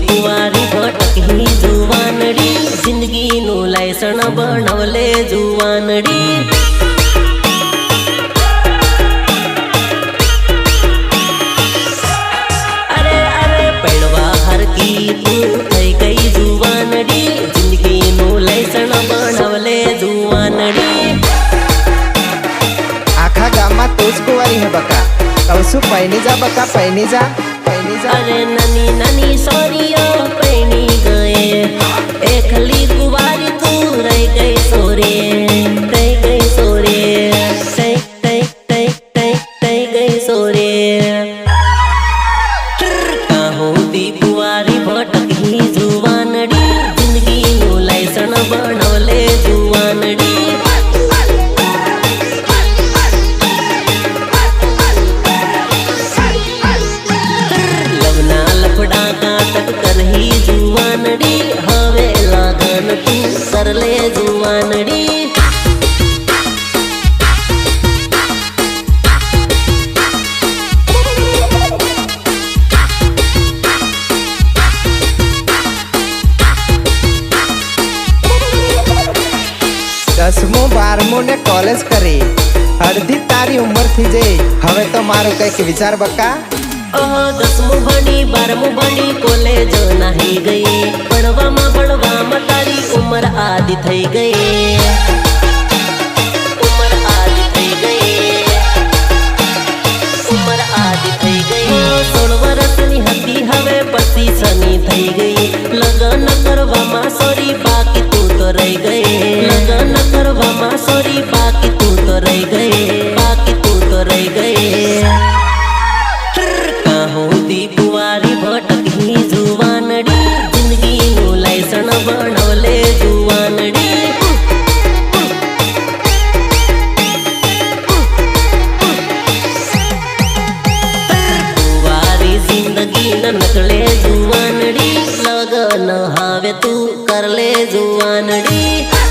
कुवारी भटकी जुवानड़ी जिंदगी नु लायसन बनवले जुवानड़ी अरे अरे पड़वा हर की तू थई गई जुवानड़ी जिंदगी नु लायसन बनवले जुवानड़ी आखा गामा तोज कुवारी है बका कौसु पैनी जा बका पैनी जा अरे ननी ननी सोरिया पैनी गए एकली कुवारी तू रह गई सोरे रह गई सोरे तय गई सोरे कहो दी कुवारी भटक ही जुवानड़ी जिंदगी नु लायसन बनवले जुवानड़ी जुवानड़ी हवे लागन तू सरले जुवानड़ी दसमो बारमो ने कॉलेज करे अर्धी तारी उम्र थी जे हवे तो मारो कई विचार बका दसमु भणी बारमु भणी कॉलेज नाही गई पढ़वा मा तारी उम्र आदि थई गई